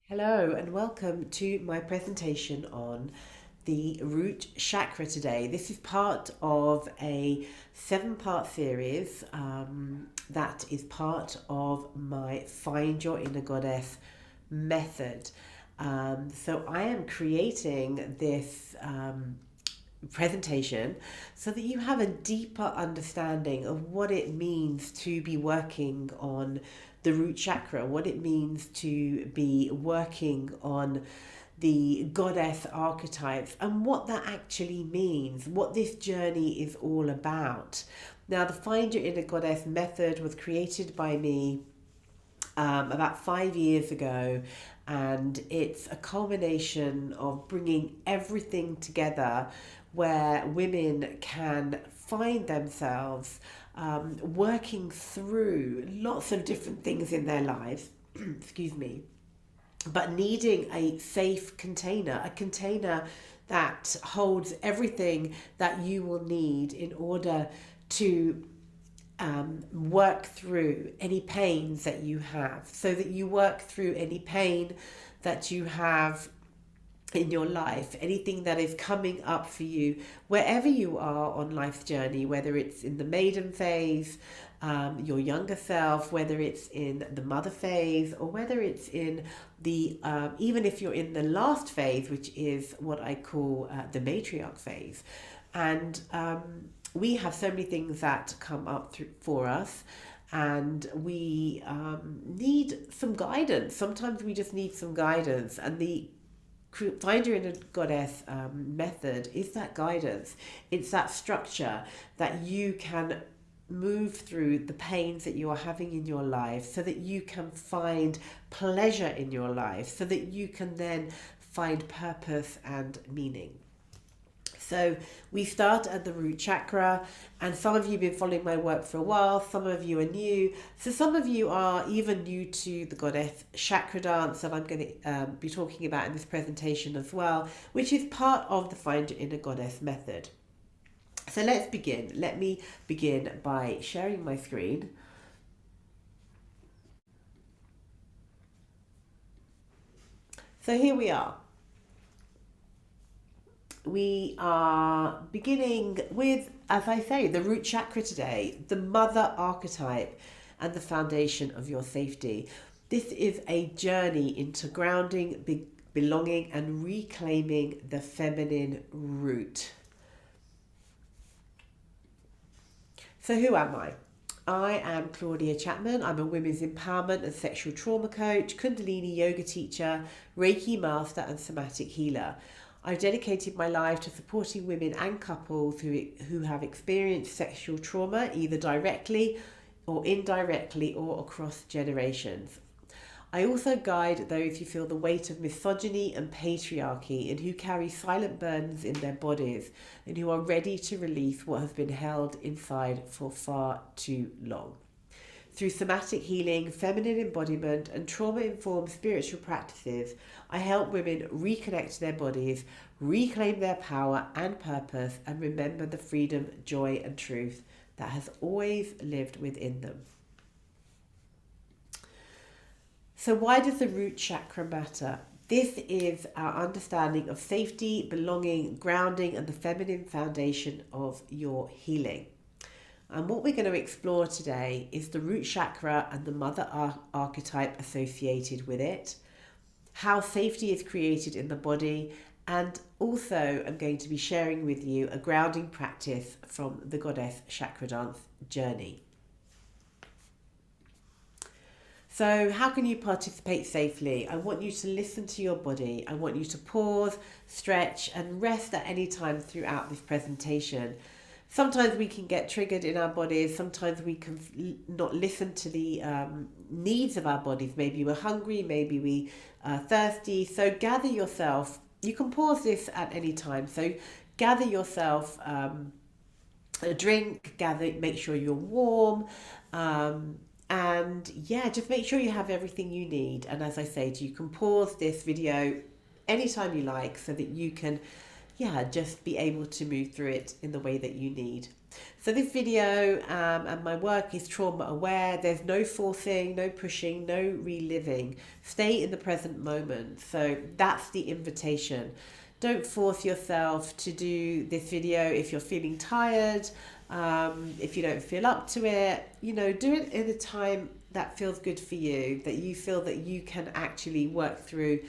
Hello and welcome to my presentation on the root chakra today. This is part of a 7-part series that is part of my Find Your Inner Goddess method. So I am creating this presentation so that you have a deeper understanding of what it means to be working on the root chakra, what it means to be working on the goddess archetypes, and what that actually means, what this journey is all about. Now, the Find Your Inner Goddess method was created by me about 5 years ago, and it's a culmination of bringing everything together where women can find themselves working through lots of different things in their lives, excuse me, but needing a safe container, a container that holds everything that you will need in order to work through any pains that you have, so that you work through any pain that you have in your life, anything that is coming up for you, wherever you are on life's journey, whether it's in the maiden phase, your younger self, whether it's in the mother phase, or whether it's in the, even if you're in the last phase, which is what I call the matriarch phase. And we have so many things that come up for us, and we need some guidance. Sometimes we just need some guidance, and the Find Your Inner Goddess method is that guidance. It's that structure that you can move through the pains that you are having in your life, so that you can find pleasure in your life, so that you can then find purpose and meaning. So we start at the root chakra, and some of you have been following my work for a while, some of you are new. So some of you are even new to the goddess chakra dance that I'm going to be talking about in this presentation as well, which is part of the Find Your Inner Goddess method. So let's begin. Let me begin by sharing my screen. So here we are. We are beginning with, as I say, the root chakra today, the mother archetype and the foundation of your safety. This is a journey into grounding, belonging, and reclaiming the feminine root. So who am I? I am Claudia Chapman. I'm a women's empowerment and sexual trauma coach, Kundalini yoga teacher, Reiki master, and somatic healer. I've dedicated my life to supporting women and couples who have experienced sexual trauma, either directly or indirectly or across generations. I also guide those who feel the weight of misogyny and patriarchy, and who carry silent burdens in their bodies, and who are ready to release what has been held inside for far too long. Through somatic healing, feminine embodiment, and trauma-informed spiritual practices, I help women reconnect to their bodies, reclaim their power and purpose, and remember the freedom, joy, and truth that has always lived within them. So why does the root chakra matter? This is our understanding of safety, belonging, grounding, and the feminine foundation of your healing. And what we're going to explore today is the root chakra and the mother archetype associated with it, how safety is created in the body, and also I'm going to be sharing with you a grounding practice from the goddess chakra dance journey. So how can you participate safely? I want you to listen to your body. I want you to pause, stretch, and rest at any time throughout this presentation. Sometimes we can get triggered in our bodies. Sometimes we can not listen to the needs of our bodies. Maybe we're hungry, maybe we are thirsty. So gather yourself. You can pause this at any time. So gather yourself a drink, make sure you're warm. And yeah, just make sure you have everything you need. And as I said, you can pause this video anytime you like, so that you can just be able to move through it in the way that you need. So this video and my work is trauma aware. There's no forcing, no pushing, no reliving. Stay in the present moment. So that's the invitation. Don't force yourself to do this video if you're feeling tired, if you don't feel up to it. You know, do it in a time that feels good for you, that you feel that you can actually work through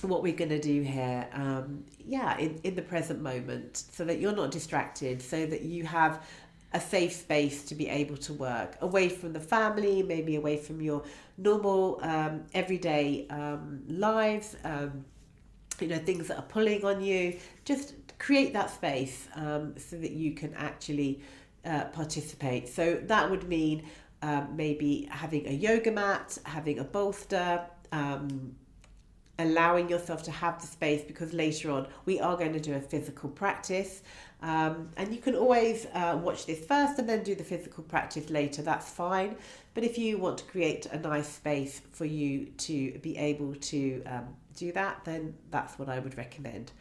what we're going to do here, in the present moment, so that you're not distracted, so that you have a safe space to be able to work away from the family, maybe away from your normal everyday lives, things that are pulling on you. Just create that space so that you can actually participate. So that would mean maybe having a yoga mat, having a bolster, allowing yourself to have the space, because later on we are going to do a physical practice, and you can always watch this first and then do the physical practice later. That's fine. But if you want to create a nice space for you to be able to do that, then that's what I would recommend.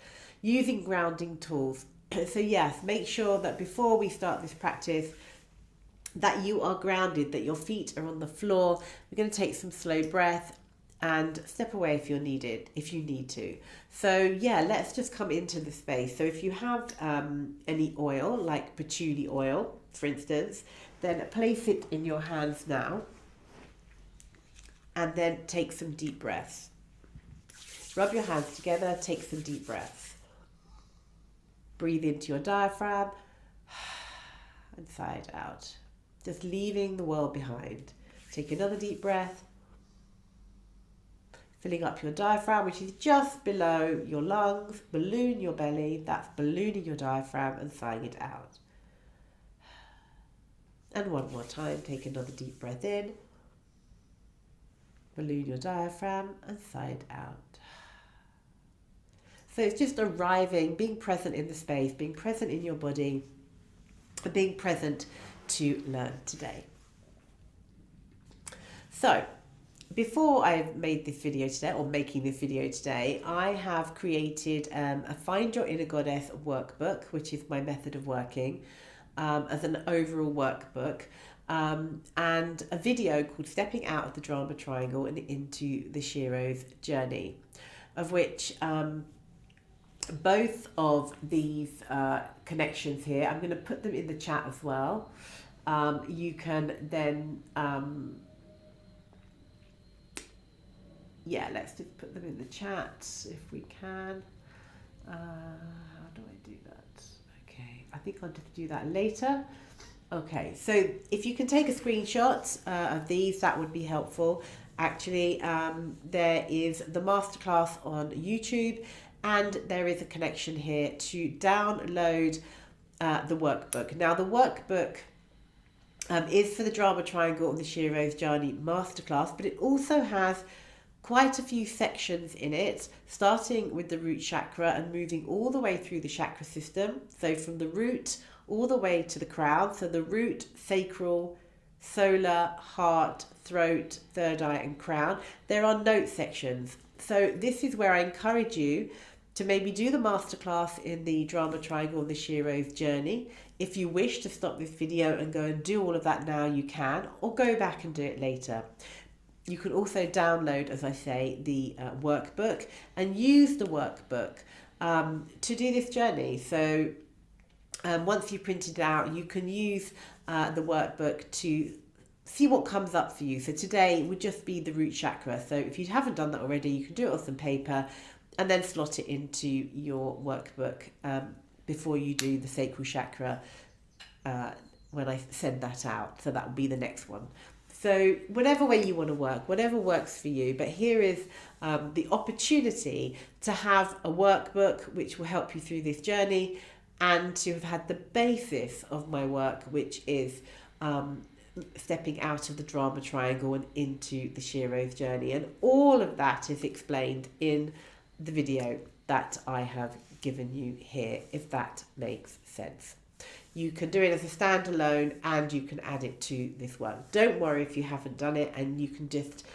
Using grounding tools. So yes, make sure that before we start this practice that you are grounded, that your feet are on the floor. We're going to take some slow breath and step away if you need to. So yeah, let's just come into the space. So if you have any oil, like patchouli oil, for instance, then place it in your hands now, and then take some deep breaths. Rub your hands together, take some deep breaths. Breathe into your diaphragm and sigh it out. Just leaving the world behind. Take another deep breath. Filling up your diaphragm, which is just below your lungs. Balloon your belly. That's ballooning your diaphragm and sighing it out. And one more time, take another deep breath in. Balloon your diaphragm and sigh it out. So it's just arriving, being present in the space, being present in your body, and being present to learn today. So, before I made this video today, or making this video today, I have created a Find Your Inner Goddess workbook, which is my method of working, as an overall workbook, and a video called Stepping Out of the Drama Triangle and Into the Sheroes Journey, of which both of these connections here, I'm going to put them in the chat as well. You can then... let's just put them in the chat if we can. How do I do that? Okay, I think I'll just do that later. Okay, so if you can take a screenshot of these, that would be helpful. Actually, there is the masterclass on YouTube, and there is a connection here to download the workbook. Now, the workbook is for the Drama Triangle and the Sheroes Journey masterclass, but it also has quite a few sections in it, starting with the root chakra and moving all the way through the chakra system. So from the root all the way to the crown. So the root, sacral, solar, heart, throat, third eye and crown. There are note sections. So this is where I encourage you to maybe do the masterclass in the Drama Triangle and the Sheroes Journey. If you wish to stop this video and go and do all of that now, you can, or go back and do it later. You can also download, as I say, the workbook and use the workbook to do this journey. So once you print it out, you can use the workbook to see what comes up for you. So today would just be the root chakra. So if you haven't done that already, you can do it on some paper and then slot it into your workbook before you do the sacral chakra when I send that out. So that will be the next one. So whatever way you want to work, whatever works for you. But here is the opportunity to have a workbook which will help you through this journey, and to have had the basis of my work, which is stepping out of the drama triangle and into the Sheroes journey. And all of that is explained in the video that I have given you here, if that makes sense. You can do it as a standalone and you can add it to this one. Don't worry if you haven't done it, and you can just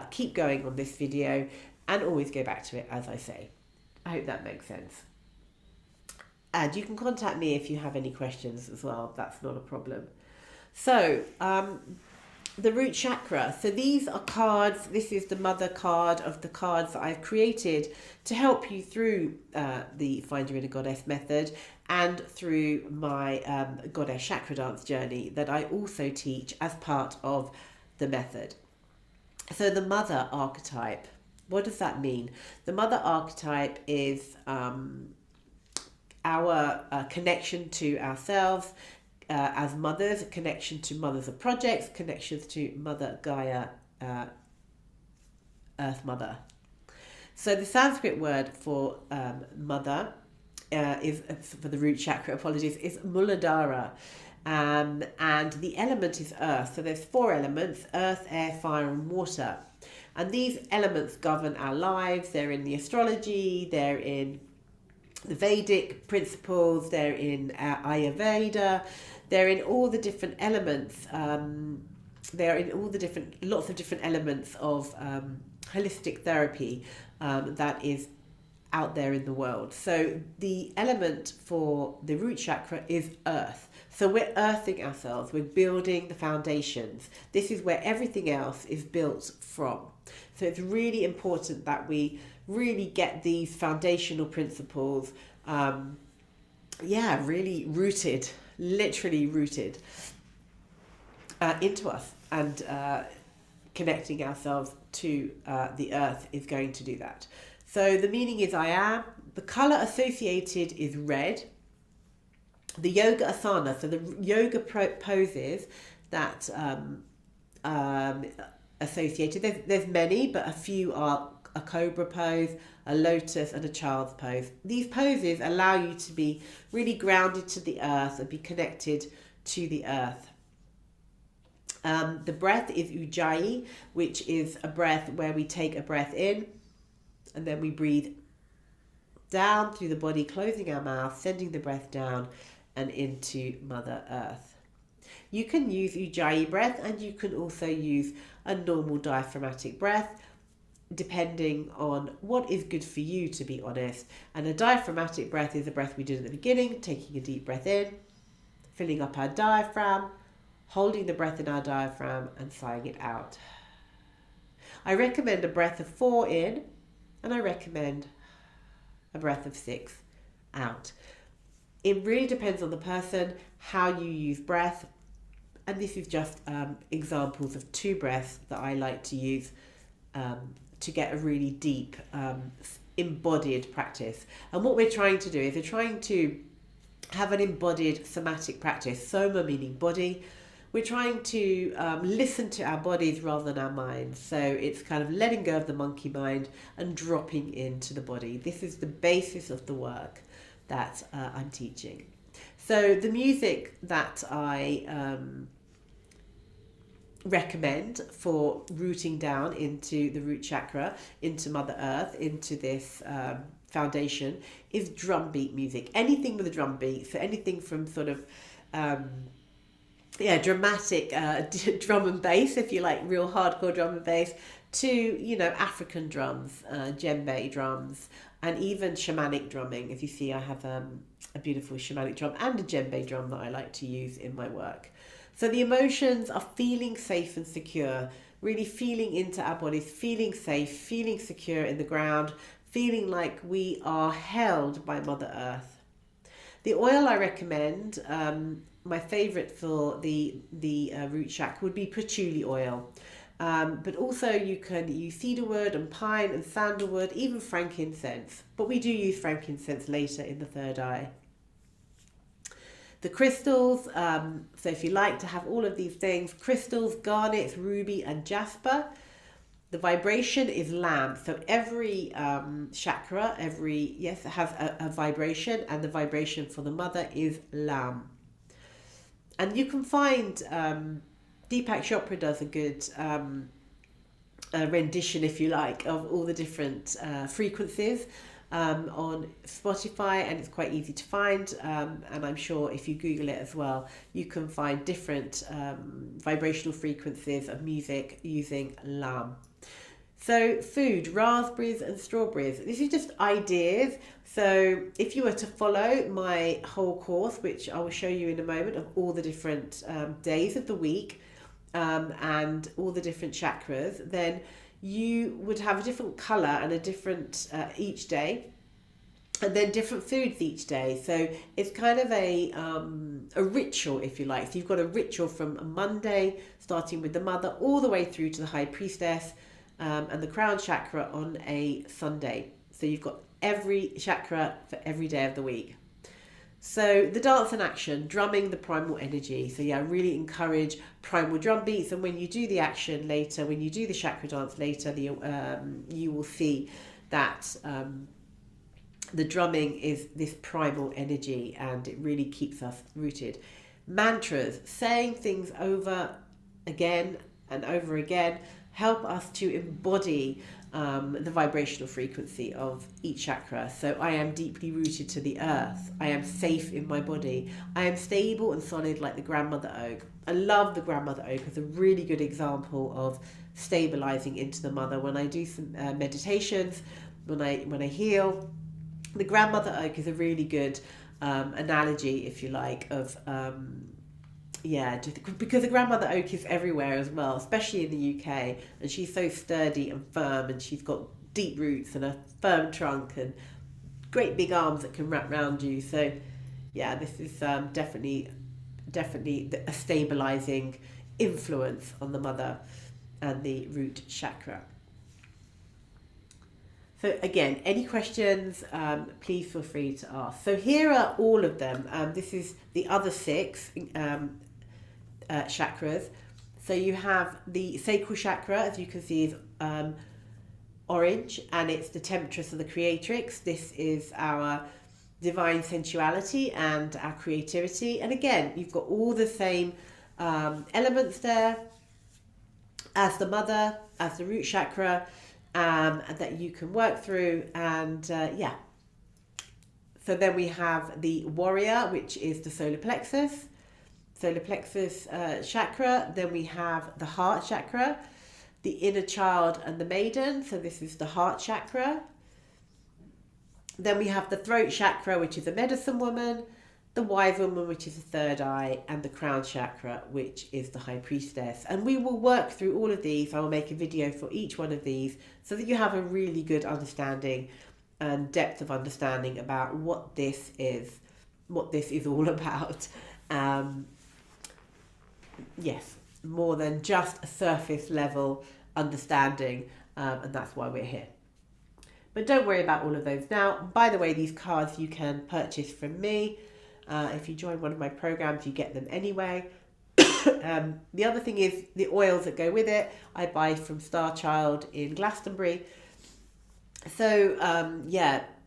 keep going on this video and always go back to it, as I say. I hope that makes sense. And you can contact me if you have any questions as well. That's not a problem. So, the root chakra. So these are cards. This is the mother card of the cards that I've created to help you through the Find Your Inner Goddess method and through my Goddess Chakra Dance journey that I also teach as part of the method. So the mother archetype. What does that mean? The mother archetype is our connection to ourselves as mothers, connection to mothers of projects, connections to Mother Gaia, Earth Mother. So the Sanskrit word for mother is, for the root chakra, apologies, is Muladhara. And the element is earth. So there's 4 elements: earth, air, fire, and water. And these elements govern our lives. They're in the astrology, they're in the Vedic principles, they're in Ayurveda, they're in all the different elements. They're in all the different, lots of different elements of holistic therapy that is out there in the world. So the element for the root chakra is earth. So we're earthing ourselves, we're building the foundations. This is where everything else is built from. So it's really important that we really get these foundational principles, really rooted, literally rooted into us. And connecting ourselves to the earth is going to do that. So the meaning is I am. The color associated is red. The yoga asana, so the yoga poses that associated. There's many, but a few are a cobra pose, a lotus, and a child's pose. These poses allow you to be really grounded to the earth and be connected to the earth. The breath is ujjayi, which is a breath where we take a breath in and then we breathe down through the body, closing our mouth, sending the breath down and into Mother Earth. You can use ujjayi breath and you can also use a normal diaphragmatic breath, depending on what is good for you, to be honest. And a diaphragmatic breath is the breath we did at the beginning, taking a deep breath in, filling up our diaphragm, holding the breath in our diaphragm and sighing it out. I recommend a breath of 4 in and I recommend a breath of 6 out. It really depends on the person, how you use breath. And this is just examples of 2 breaths that I like to use to get a really deep embodied practice. And what we're trying to do is we're trying to have an embodied somatic practice. Soma meaning body. We're trying to listen to our bodies rather than our minds. So it's kind of letting go of the monkey mind and dropping into the body. This is the basis of the work that I'm teaching. So the music that I recommend for rooting down into the root chakra, into Mother Earth, into this foundation is drum beat music. Anything with a drum beat. So anything from sort of dramatic drum and bass, if you like, real hardcore drum and bass, to African drums, djembe drums, and even shamanic drumming. As you see, I have a beautiful shamanic drum and a djembe drum that I like to use in my work. So the emotions are feeling safe and secure, really feeling into our bodies, feeling safe, feeling secure in the ground, feeling like we are held by Mother Earth. The oil I recommend, my favourite for the root chakra would be patchouli oil. But also you can use cedarwood and pine and sandalwood, even frankincense. But we do use frankincense later in the third eye. The crystals, so if you like to have all of these things, crystals, garnets, ruby and jasper. The vibration is lamb. So every chakra, has a vibration, and the vibration for the mother is lamb. And you can find, Deepak Chopra does a good rendition, if you like, of all the different frequencies on Spotify, and it's quite easy to find. And I'm sure if you Google it as well, you can find different vibrational frequencies of music using lam. So food, raspberries and strawberries. This is just ideas. So if you were to follow my whole course, which I will show you in a moment, of all the different days of the week and all the different chakras, then you would have a different color and a different each day, and then different foods each day. So it's kind of a ritual, if you like. So you've got a ritual from a Monday, starting with the mother, all the way through to the high priestess and the crown chakra on a Sunday. So you've got every chakra for every day of the week. So the dance and action, drumming the primal energy. So yeah, really encourage primal drum beats. And when you do the action later, when you do the chakra dance later, you will see that the drumming is this primal energy, and it really keeps us rooted. Mantras, saying things over again and over again, help us to embody the vibrational frequency of each chakra. So I am deeply rooted to the earth. I am safe in my body. I am stable and solid like the grandmother oak. I love the grandmother oak as a really good example of stabilizing into the mother. When I do some meditations, when I heal, the grandmother oak is a really good analogy, if you like, of because the grandmother oak is everywhere as well, especially in the UK, and she's so sturdy and firm, and she's got deep roots and a firm trunk and great big arms that can wrap around you. So yeah, this is definitely a stabilizing influence on the mother and the root chakra. So again, any questions, please feel free to ask. So here are all of them. This is the other 6 chakras. So you have the sacral chakra, as you can see, is orange, and it's the temptress of the creatrix. This is our divine sensuality and our creativity. And again, you've got all the same elements there as the mother, as the root chakra, that you can work through. And so then we have the warrior, which is the solar plexus chakra. Then we have the heart chakra, the inner child and the maiden. So this is the heart chakra. Then we have the throat chakra, which is a medicine woman, the wise woman, which is the third eye, and the crown chakra, which is the high priestess. And we will work through all of these. I will make a video for each one of these so that you have a really good understanding and depth of understanding about what this is all about. Yes, more than just a surface level understanding, and that's why we're here. But don't worry about all of those now. By the way, these cards you can purchase from me. If you join one of my programs, you get them anyway. The other thing is the oils that go with it, I buy from Star Child in Glastonbury. So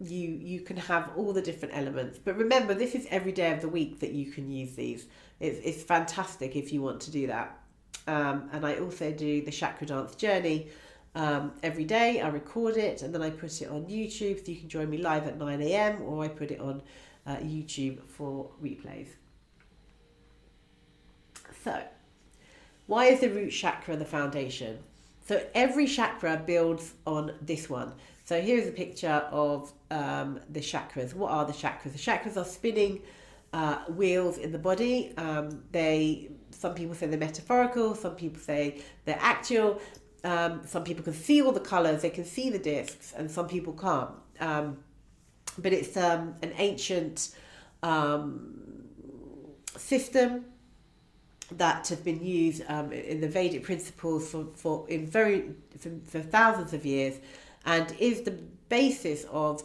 you can have all the different elements. But remember, this is every day of the week that you can use these. It's fantastic if you want to do that. And I also do the chakra dance journey every day. I record it and then I put it on YouTube, so you can join me live at 9 a.m. or I put it on YouTube for replays. So why is the root chakra the foundation? So every chakra builds on this one. So here's a picture of the chakras. What are the chakras? The chakras are spinning wheels in the body. Some people say they're metaphorical, some people say they're actual. Some people can see all the colors, they can see the discs, and some people can't. But it's an ancient system that has been used in the Vedic principles for thousands of years, and is the basis of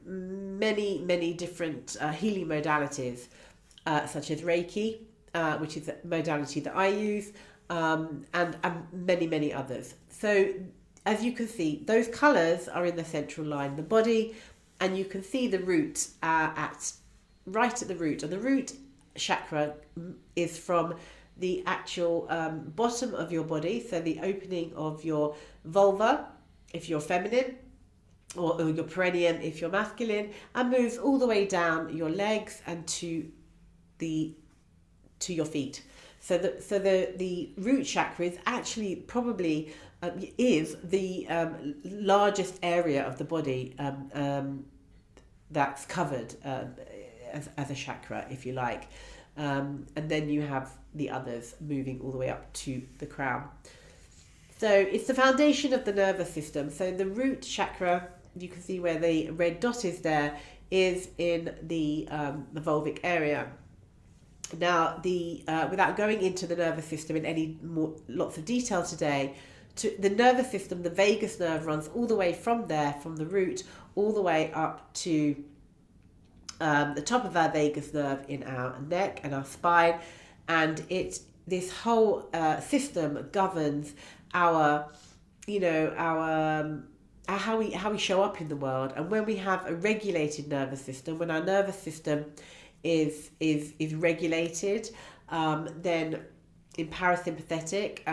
many different healing modalities, such as Reiki, which is a modality that I use, and many others. So as you can see, those colours are in the central line of the body, and you can see the root right at the root. And the root chakra is from the actual bottom of your body, so the opening of your vulva if you're feminine, or your perineum if you're masculine, and moves all the way down your legs and to your feet. So the root chakra is actually probably is the largest area of the body that's covered as a chakra, if you like. And then you have the others moving all the way up to the crown. So it's the foundation of the nervous system. So the root chakra, you can see where the red dot is there, is in the vulvic area. Now, without going into the nervous system in lots of detail today, the nervous system, the vagus nerve runs all the way from there, from the root, all the way up to the top of our vagus nerve in our neck and our spine, and this whole system governs our, how we show up in the world. And when we have a regulated nervous system, when our nervous system is regulated, then in parasympathetic,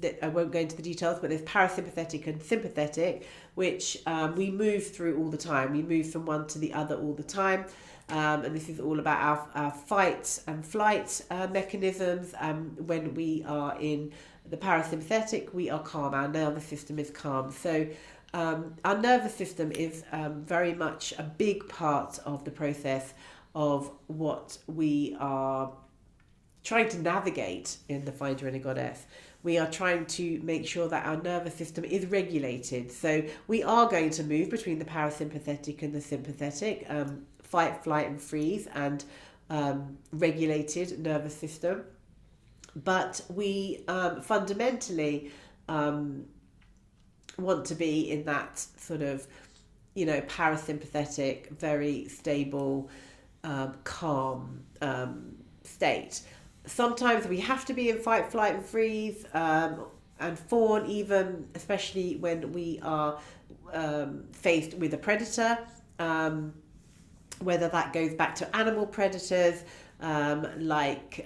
that I won't go into the details, but there's parasympathetic and sympathetic, which we move through all the time. We move from one to the other all the time. And this is all about our fight and flight mechanisms. When we are in the parasympathetic, we are calm. Our nervous system is calm. So our nervous system is very much a big part of the process of what we are trying to navigate in the Find Your Inner Goddess. We are trying to make sure that our nervous system is regulated. So we are going to move between the parasympathetic and the sympathetic, fight, flight and freeze, and regulated nervous system. But we fundamentally want to be in that sort of, parasympathetic, very stable, calm state. Sometimes we have to be in fight, flight and freeze, and fawn even, especially when we are faced with a predator, whether that goes back to animal predators, like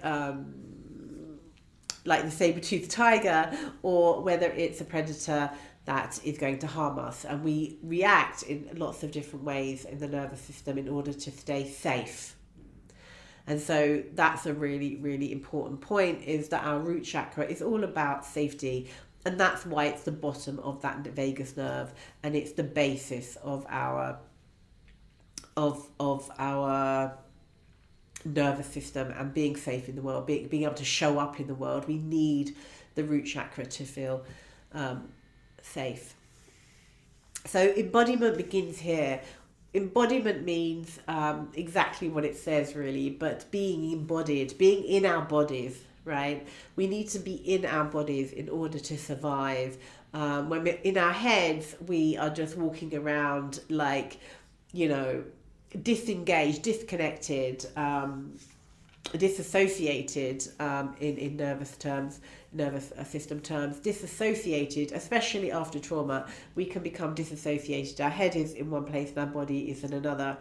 the saber-toothed tiger, or whether it's a predator that is going to harm us. And we react in lots of different ways in the nervous system in order to stay safe. And so that's a really, really important point, is that our root chakra is all about safety. And that's why it's the bottom of that vagus nerve. And it's the basis of our nervous system and being safe in the world, being able to show up in the world. We need the root chakra to feel safe. So embodiment begins here. Embodiment means exactly what it says, really, but being embodied, being in our bodies, right? We need to be in our bodies in order to survive. When we're in our heads, we are just walking around like, disengaged, disconnected, disassociated in nervous system terms, disassociated, especially after trauma. We can become disassociated. Our head is in one place and our body is in another.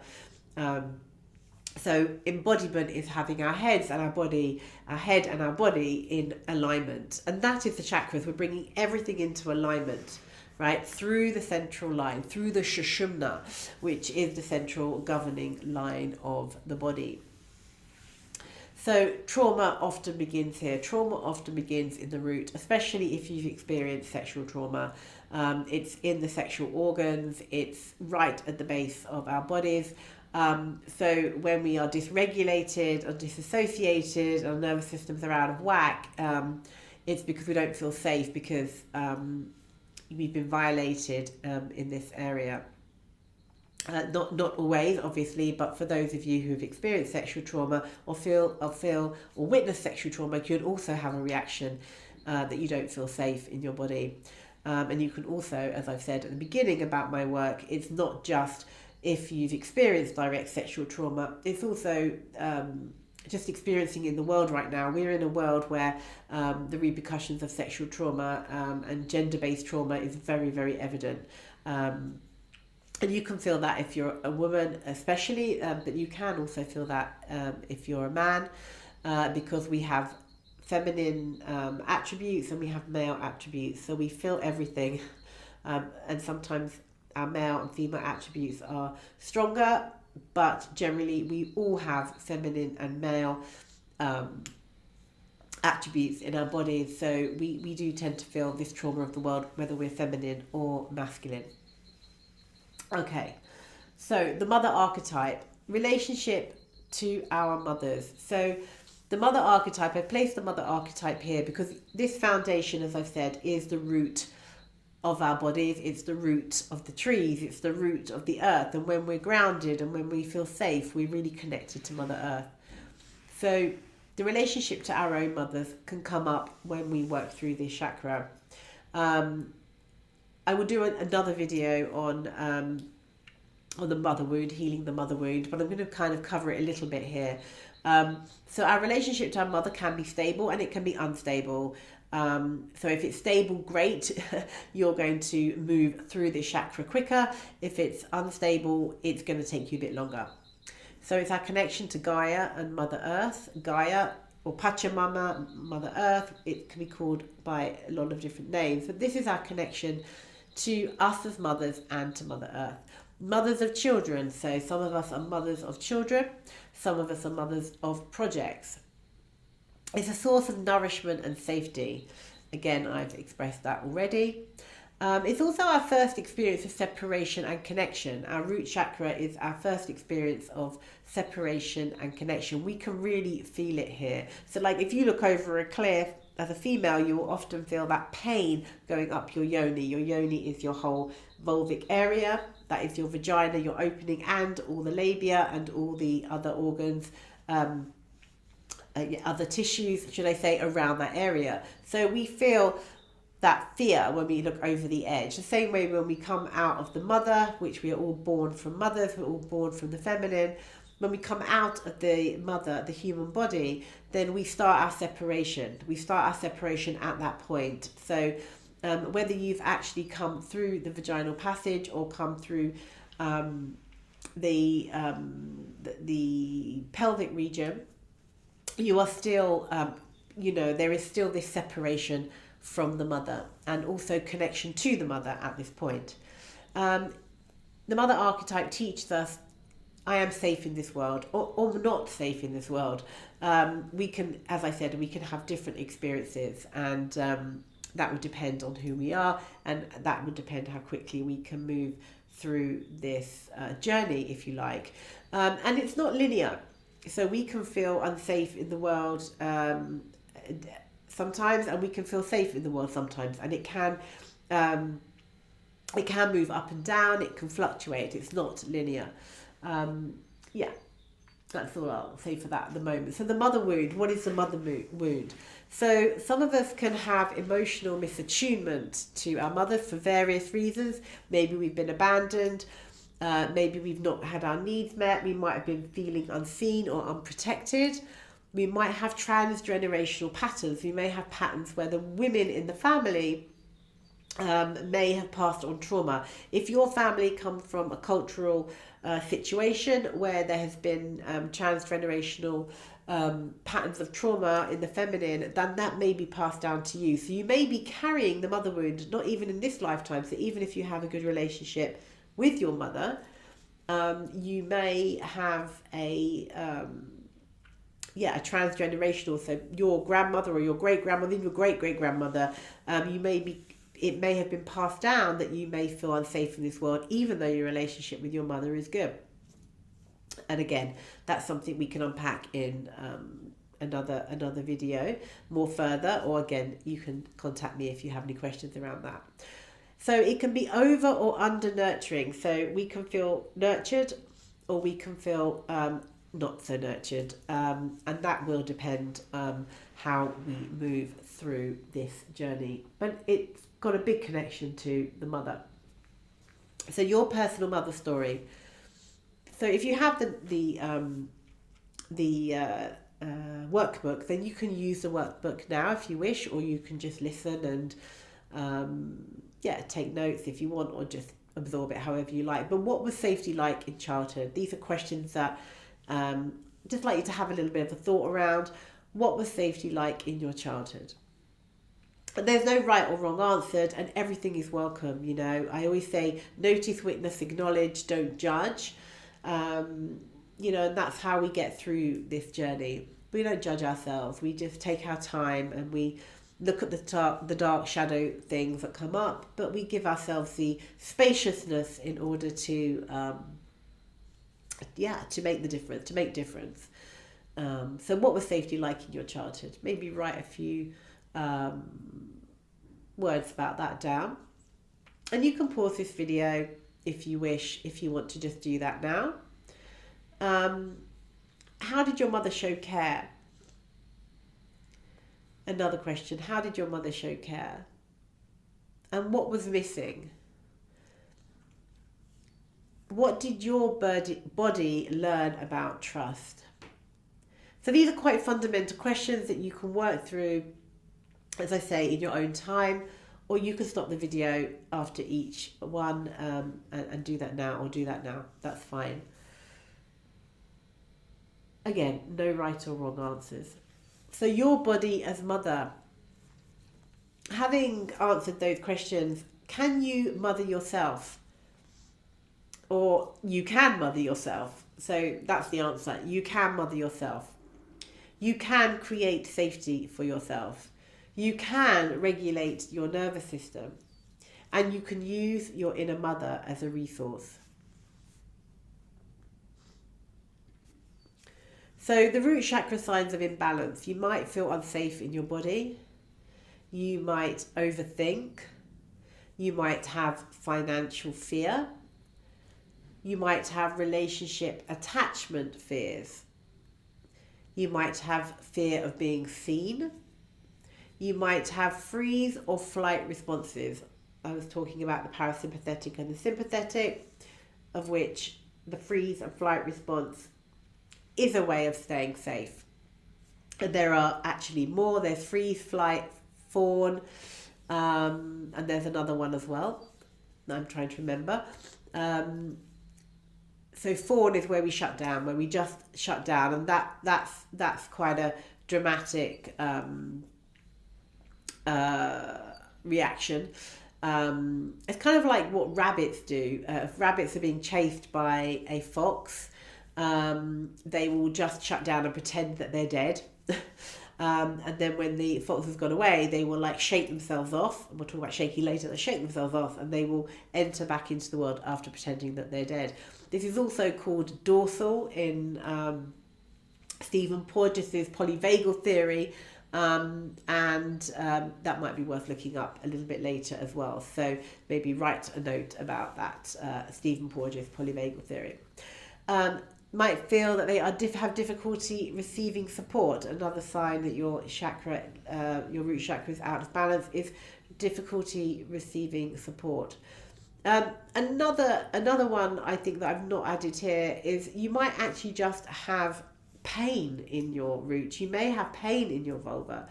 So embodiment is having our head and our body in alignment. And that is the chakras. We're bringing everything into alignment, right? Through the central line, through the Sushumna, which is the central governing line of the body. So trauma often begins here. Trauma often begins in the root, especially if you've experienced sexual trauma. It's in the sexual organs. It's right at the base of our bodies. So when we are dysregulated or disassociated, our nervous systems are out of whack, it's because we don't feel safe, because we've been violated in this area. Not always, obviously, but for those of you who've experienced sexual trauma or feel or witness sexual trauma, you can also have a reaction that you don't feel safe in your body. And you can also, as I've said at the beginning about my work, it's not just if you've experienced direct sexual trauma, it's also just experiencing in the world right now. We're in a world where the repercussions of sexual trauma and gender-based trauma is very, very evident. And you can feel that if you're a woman especially, but you can also feel that if you're a man, because we have feminine attributes and we have male attributes. So we feel everything. And sometimes our male and female attributes are stronger, but generally we all have feminine and male attributes in our bodies. So we do tend to feel this trauma of the world, whether we're feminine or masculine. Okay, so the mother archetype, relationship to our mothers. So the mother archetype, I placed the mother archetype here because this foundation, as I've said, is the root of our bodies. It's the root of the trees. It's the root of the earth. And when we're grounded and when we feel safe, we're really connected to Mother Earth. So the relationship to our own mothers can come up when we work through this chakra. I will do another video on the mother wound, healing the mother wound, but I'm going to kind of cover it a little bit here. So our relationship to our mother can be stable and it can be unstable. So if it's stable, great, you're going to move through this chakra quicker. If it's unstable, it's going to take you a bit longer. So it's our connection to Gaia and Mother Earth. Gaia or Pachamama, Mother Earth, it can be called by a lot of different names. But this is our connection to us as mothers and to Mother Earth. Mothers of children, so some of us are mothers of children, some of us are mothers of projects. It's a source of nourishment and safety. Again, I've expressed that already. It's also our first experience of separation and connection. Our root chakra is our first experience of separation and connection. We can really feel it here. So like if you look over a cliff, as a female, you will often feel that pain going up your yoni. Your yoni is your whole vulvic area. That is your vagina, your opening, and all the labia and all the other organs, other tissues, should I say, around that area. So we feel that fear when we look over the edge. The same way when we come out of the mother, which we are all born from mothers, we're all born from the feminine. When we come out of the mother, the human body, then we start our separation. We start our separation at that point. So whether you've actually come through the vaginal passage or come through the pelvic region, you are still, there is still this separation from the mother and also connection to the mother at this point. The mother archetype teaches us, I am safe in this world or not safe in this world. We can, as I said, we can have different experiences, and that would depend on who we are, and that would depend how quickly we can move through this journey, if you like. And it's not linear. So we can feel unsafe in the world sometimes, and we can feel safe in the world sometimes. And it can move up and down. It can fluctuate. It's not linear. That's all I'll say for that at the moment. So the mother wound, what is the mother wound? So some of us can have emotional misattunement to our mother for various reasons. Maybe we've been abandoned. Maybe we've not had our needs met. We might have been feeling unseen or unprotected. We might have transgenerational patterns. We may have patterns where the women in the family may have passed on trauma. If your family come from a cultural situation where there has been transgenerational patterns of trauma in the feminine, then that may be passed down to you. So you may be carrying the mother wound, not even in this lifetime. So even if you have a good relationship with your mother, you may have a transgenerational, so your grandmother or your great-grandmother, your great-great-grandmother, it may have been passed down that you may feel unsafe in this world, even though your relationship with your mother is good. And again, that's something we can unpack in another video more further, or again, you can contact me if you have any questions around that. So it can be over or under nurturing. So we can feel nurtured or we can feel not so nurtured. And that will depend how we move through this journey. But it's got a big connection to the mother. So your personal mother story. So if you have the workbook, then you can use the workbook now if you wish, or you can just listen and take notes if you want, or just absorb it however you like. But what was safety like in childhood? These are questions that just like you to have a little bit of a thought around. What was safety like in your childhood? And there's no right or wrong answer, and everything is welcome. I always say, notice, witness, acknowledge, don't judge. And that's how we get through this journey. we don't judge ourselves. We just take our time and we look at the dark shadow things that come up, but we give ourselves the spaciousness in order to to make the difference, to make difference. So what was safety like in your childhood? Maybe write a few words about that down. And you can pause this video if you wish, if you want to just do that now. How did your mother show care? Another question, how did your mother show care? And what was missing? What did your body learn about trust? So these are quite fundamental questions that you can work through, as I say, in your own time, or you can stop the video after each one and do that now, or do that now. That's fine. Again, no right or wrong answers. So your body as mother, having answered those questions, can you mother yourself? Or you can mother yourself. So that's the answer. You can mother yourself. You can create safety for yourself. You can regulate your nervous system. And you can use your inner mother as a resource. So the root chakra signs of imbalance. You might feel unsafe in your body. You might overthink. You might have financial fear. You might have relationship attachment fears. You might have fear of being seen. You might have freeze or flight responses. I was talking about the parasympathetic and the sympathetic, of which the freeze and flight response is a way of staying safe. And there are actually more. There's freeze, flight, fawn, and there's another one as well. I'm trying to remember. So fawn is where we shut down, where we just shut down, and that's quite a dramatic reaction. It's kind of like what rabbits do. If rabbits are being chased by a fox, they will just shut down and pretend that they're dead. And then when the fox has gone away, they will like shake themselves off. And we'll talk about shaking later. They shake themselves off and they will enter back into the world after pretending that they're dead. This is also called dorsal in Stephen Porges' polyvagal theory. And that might be worth looking up a little bit later as well. So maybe write a note about that, Stephen Porges' polyvagal theory. Might feel that they have difficulty receiving support. Another sign that your chakra, your root chakra is out of balance is difficulty receiving support. Another one I think that I've not added here is you might actually just have pain in your root. You may have pain in your vulva,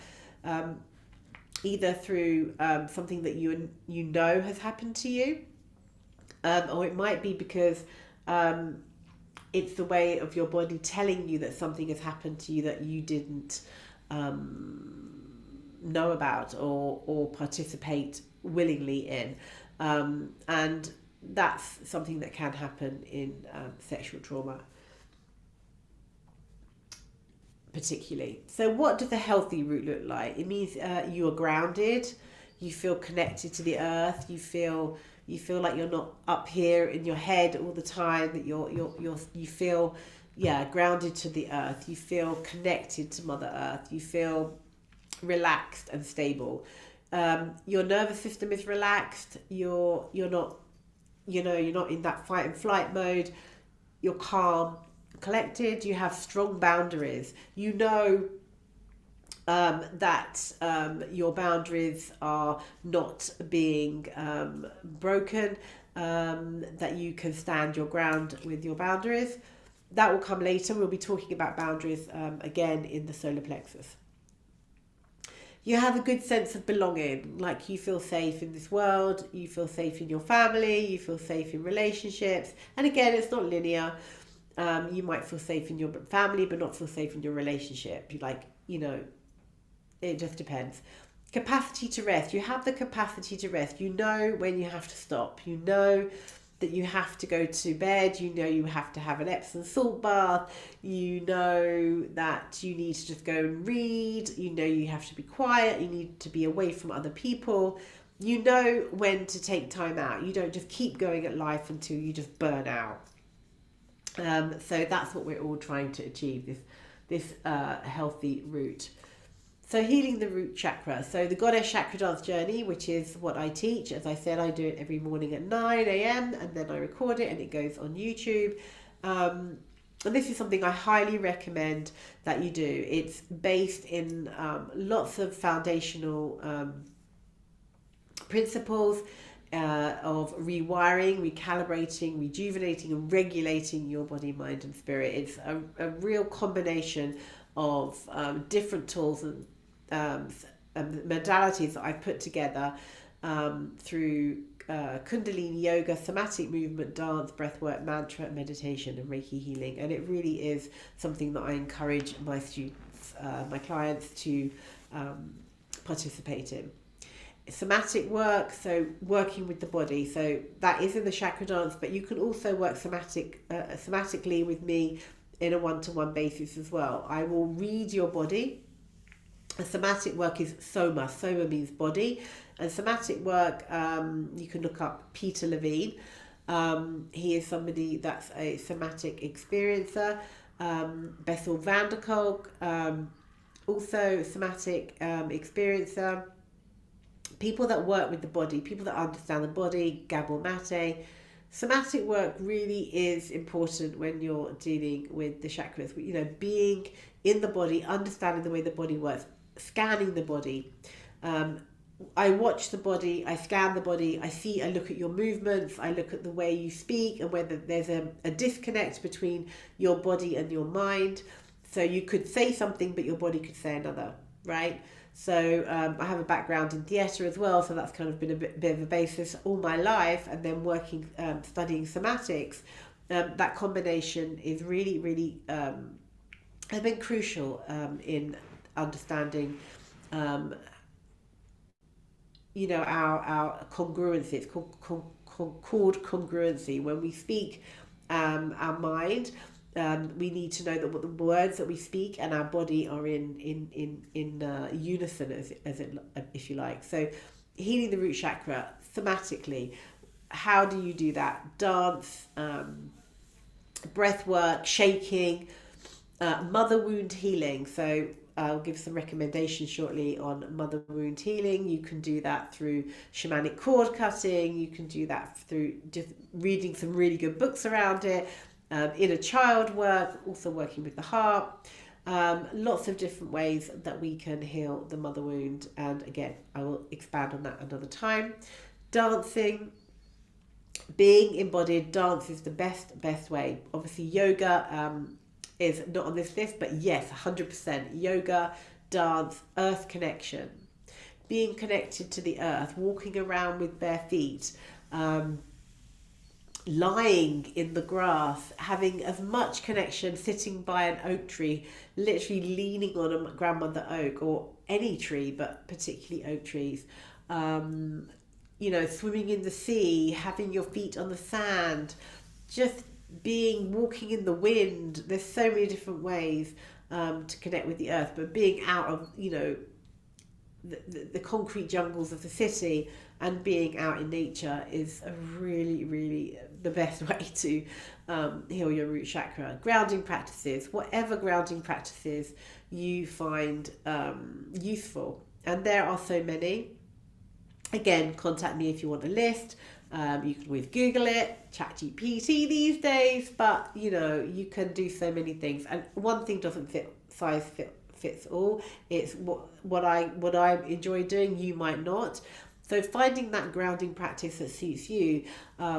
either through something that you know has happened to you, or it might be because it's the way of your body telling you that something has happened to you that you didn't know about or participate willingly in. And that's something that can happen in sexual trauma, particularly. So what does a healthy root look like? It means you are grounded, you feel connected to the earth, you feel like you're not up here in your head all the time, that you feel grounded to the earth, you feel connected to Mother Earth, you feel relaxed and stable. Your nervous system is relaxed, you're not in that fight and flight mode, you're calm, collected, you have strong boundaries. You know that your boundaries are not being broken, that you can stand your ground with your boundaries. That will come later. We'll be talking about boundaries again in the solar plexus. You have a good sense of belonging, like you feel safe in this world, you feel safe in your family, you feel safe in relationships. And again, it's not linear. You might feel safe in your family, but not feel safe in your relationship. It just depends. Capacity to rest. You have the capacity to rest. You know when you have to stop. You know that you have to go to bed, you know you have to have an Epsom salt bath, you know that you need to just go and read, you know you have to be quiet, you need to be away from other people. You know when to take time out. You don't just keep going at life until you just burn out. So that's what we're all trying to achieve, this healthy root. So healing the root chakra. So the Goddess Chakra Dance Journey, which is what I teach. As I said, I do it every morning at 9 a.m. and then I record it and it goes on YouTube. And this is something I highly recommend that you do. It's based in lots of foundational principles of rewiring, recalibrating, rejuvenating and regulating your body, mind and spirit. It's a real combination of different tools and modalities that I've put together through Kundalini yoga, somatic movement, dance, breathwork, mantra, meditation and Reiki healing. And it really is something that I encourage my students, my clients to participate in. Somatic work, so working with the body, so that is in the chakra dance, but you can also work somatically with me in a one-to-one basis as well. I will read your body. And somatic work is soma. Soma means body, and somatic work, you can look up Peter Levine. He is somebody that's a somatic experiencer. Bessel van der Kolk, also somatic experiencer. People that work with the body, people that understand the body, Gabor Mate. Somatic work really is important when you're dealing with the chakras. You know, being in the body, understanding the way the body works, scanning the body. I watch the body, I scan the body, I look at your movements, I look at the way you speak and whether there's a disconnect between your body and your mind. So you could say something, but your body could say another, right? So I have a background in theatre as well, so that's kind of been a bit of a basis all my life. And then working, studying somatics, that combination is really, really has been crucial in understanding, you know, our congruency. It's called congruency. When we speak our mind, we need to know that what the words that we speak and our body are in unison, if you like. So healing the root chakra somatically, how do you do that? Dance, breath work, shaking, mother wound healing. So I'll give some recommendations shortly on mother wound healing. You can do that through shamanic cord cutting. You can do that through just reading some really good books around it. Inner child work, also working with the heart. Lots of different ways that we can heal the mother wound. And again, I will expand on that another time. Dancing, being embodied, dance is the best way. Obviously, yoga is not on this list, but yes, 100%. Yoga, dance, earth connection, being connected to the earth, walking around with bare feet, lying in the grass, having as much connection, sitting by an oak tree, literally leaning on a grandmother oak or any tree, but particularly oak trees. You know, swimming in the sea, having your feet on the sand, just walking in the wind. There's so many different ways to connect with the earth, but being out of, you know, the concrete jungles of the city and being out in nature is a really, really the best way to heal your root chakra. Grounding practices, whatever grounding practices you find useful, and there are so many. Again, contact me if you want a list. You can always Google it, ChatGPT these days, but you know, you can do so many things, and one thing doesn't fits all. It's what I enjoy doing, you might not. So finding that grounding practice that suits you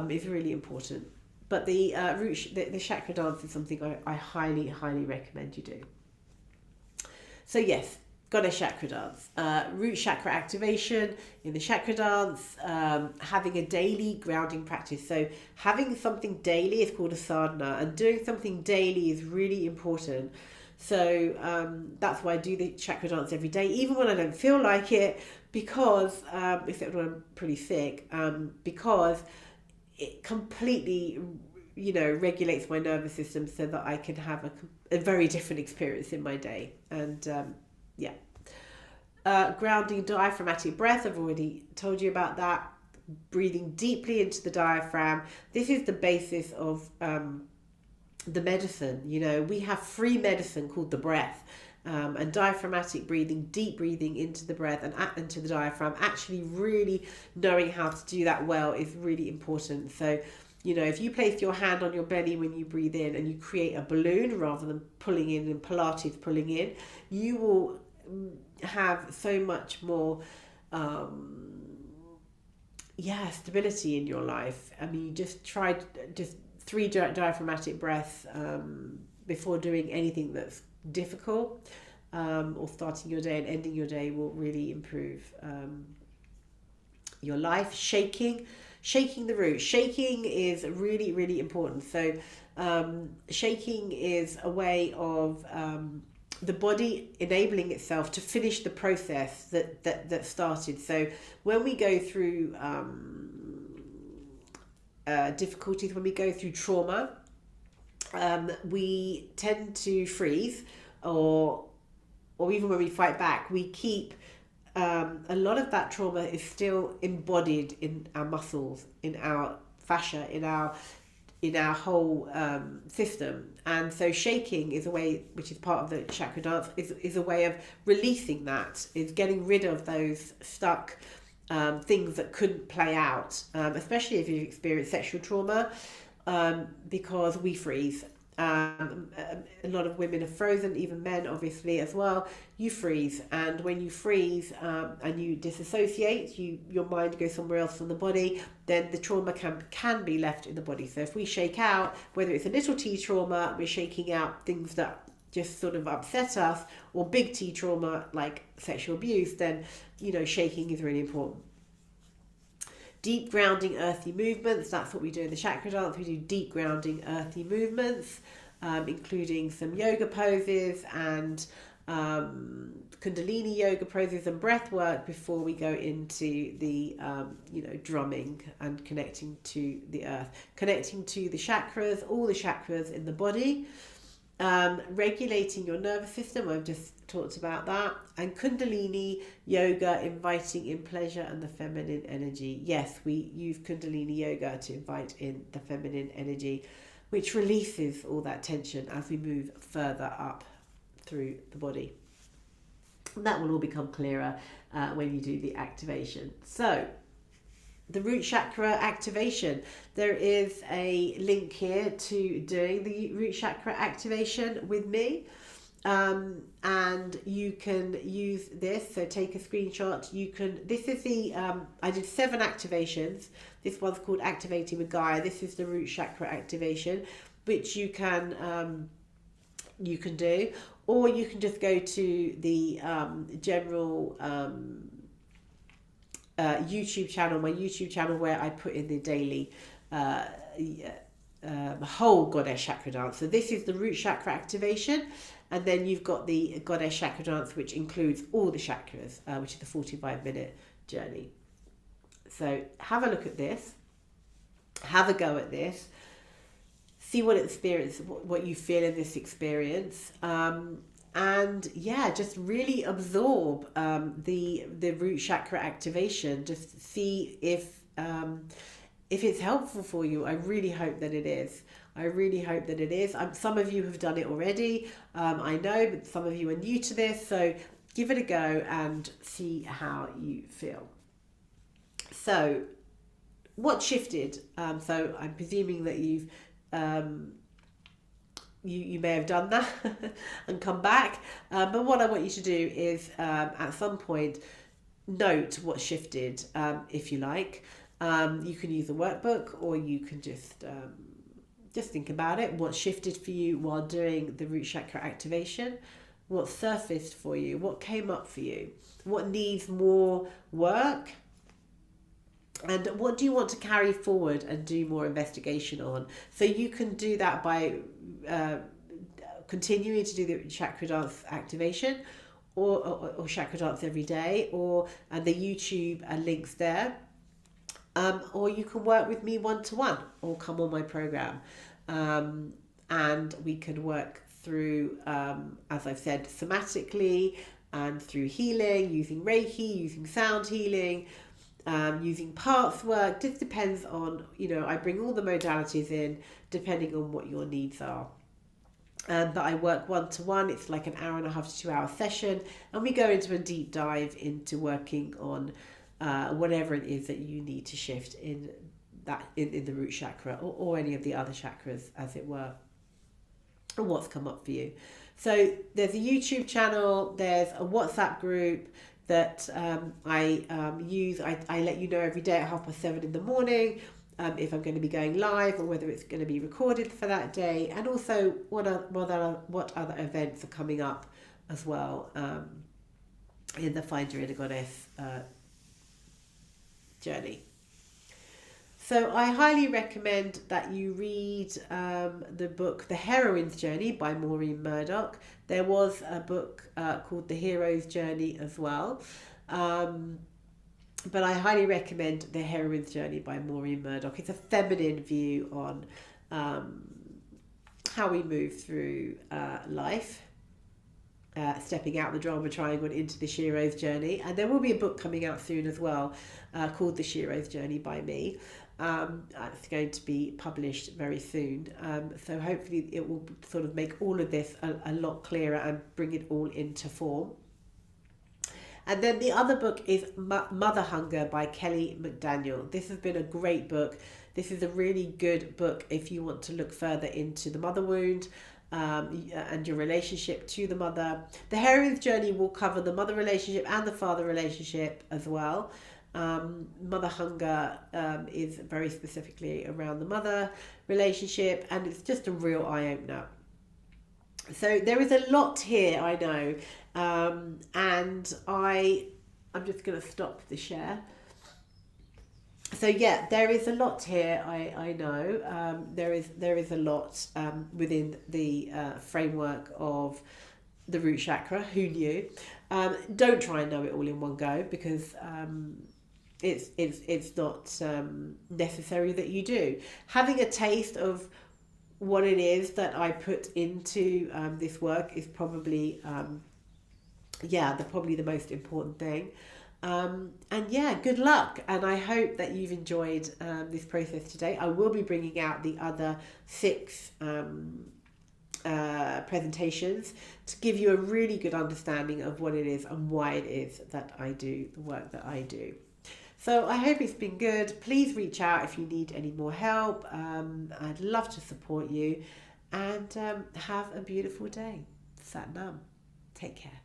is really important. But the chakra dance is something I highly recommend you do. So yes, Goddess Chakra Dance, root chakra activation in the chakra dance, having a daily grounding practice. So having something daily is called a sadhana, and doing something daily is really important. So that's why I do the chakra dance every day, even when I don't feel like it, because except when I'm pretty sick, because it completely, regulates my nervous system so that I can have a very different experience in my day. And yeah. Grounding diaphragmatic breath, I've already told you about that. Breathing deeply into the diaphragm. This is the basis of the medicine. We have free medicine called the breath. And diaphragmatic breathing, deep breathing into the breath and into the diaphragm, actually really knowing how to do that well is really important. So, if you place your hand on your belly when you breathe in and you create a balloon rather than pulling in and Pilates pulling in, you will have so much more stability in your life. I mean, you just try just 3 diaphragmatic breaths before doing anything that's difficult, or starting your day and ending your day will really improve your life. Shaking the root. Shaking is really, really important. So shaking is a way of the body enabling itself to finish the process that started. So when we go through difficulties, when we go through trauma, we tend to freeze, or even when we fight back, we keep a lot of that trauma is still embodied in our muscles, in our fascia, in our whole system. And so shaking is a way, which is part of the chakra dance, is a way of releasing that, is getting rid of those stuck things that couldn't play out, especially if you've experienced sexual trauma, because we freeze. A lot of women are frozen, even men obviously as well. You freeze, and when you freeze and you disassociate, your mind goes somewhere else from the body, then the trauma can be left in the body. So if we shake out, whether it's a little t trauma, we're shaking out things that just sort of upset us, or big T trauma like sexual abuse, then shaking is really important. Deep grounding earthy movements, that's what we do in the chakra dance. We do deep grounding earthy movements, including some yoga poses and kundalini yoga poses and breath work before we go into the drumming and connecting to the earth, connecting to the chakras, all the chakras in the body. Regulating your nervous system, I've just talked about that. And kundalini yoga, inviting in pleasure and the feminine energy. Yes, we use kundalini yoga to invite in the feminine energy, which releases all that tension as we move further up through the body. And that will all become clearer when you do the activation. So the root chakra activation, there is a link here to doing the root chakra activation with me, and you can use this. So take a screenshot. This is the I did 7 activations. This one's called Activating with Gaia. This is the root chakra activation, which you can do, or you can just go to the general YouTube channel, my YouTube channel, where I put in the daily whole goddess chakra dance. So this is the root chakra activation, and then you've got the goddess chakra dance, which includes all the chakras, which is a 45-minute journey. So have a look at this, have a go at this, see what you feel in this experience. And just really absorb the root chakra activation. Just see if it's helpful for you. I really hope that it is. Some of you have done it already, I know, but some of you are new to this. So give it a go and see how you feel. So what shifted? So I'm presuming that you've you may have done that and come back, but what I want you to do is at some point note what shifted, if you like. You can use a workbook, or you can just think about it. What shifted for you while doing the root chakra activation? What surfaced for you? What came up for you? What needs more work? And what do you want to carry forward and do more investigation on? So you can do that by continuing to do the chakra dance activation, or chakra dance every day, and the YouTube links there. or you can work with me one-to-one or come on my program. And we can work through, as I've said, somatically and through healing, using Reiki, using sound healing, using parts work. Just depends on, I bring all the modalities in depending on what your needs are. But I work one-to-one. It's like an hour and a half to 2 hour session, and we go into a deep dive into working on whatever it is that you need to shift in the root chakra, or any of the other chakras, as it were, or what's come up for you. So there's a YouTube channel, there's a WhatsApp group that I use. I let you know every day at 7:30 in the morning if I'm going to be going live, or whether it's going to be recorded for that day, and also what other events are coming up as well in the Find Your Inner Goddess journey. So I highly recommend that you read the book The Heroine's Journey by Maureen Murdoch. There was a book called The Hero's Journey as well. But I highly recommend The Heroine's Journey by Maureen Murdoch. It's a feminine view on how we move through life, stepping out the drama triangle and into the sheroes journey. And there will be a book coming out soon as well called The Sheroes Journey by me. It's going to be published very soon. So hopefully it will sort of make all of this a lot clearer and bring it all into form. And then the other book is Mother Hunger by Kelly McDaniel. This has been a great book. This is a really good book if you want to look further into the mother wound and your relationship to the mother. The Heroine's Journey will cover the mother relationship and the father relationship as well. Mother Hunger is very specifically around the mother relationship, and it's just a real eye-opener. So there is a lot here, I know, and I'm just going to stop the share. So yeah, there is a lot here, I know. There is a lot within the framework of the root chakra. Who knew? Don't try and know it all in one go, because it's not necessary that you do. Having a taste of what it is that I put into this work is probably the most important thing. And yeah, good luck, and I hope that you've enjoyed this process today. I will be bringing out the other 6 presentations to give you a really good understanding of what it is and why it is that I do the work that I do. So I hope it's been good. Please reach out if you need any more help. I'd love to support you, and have a beautiful day. Sat Nam. Take care.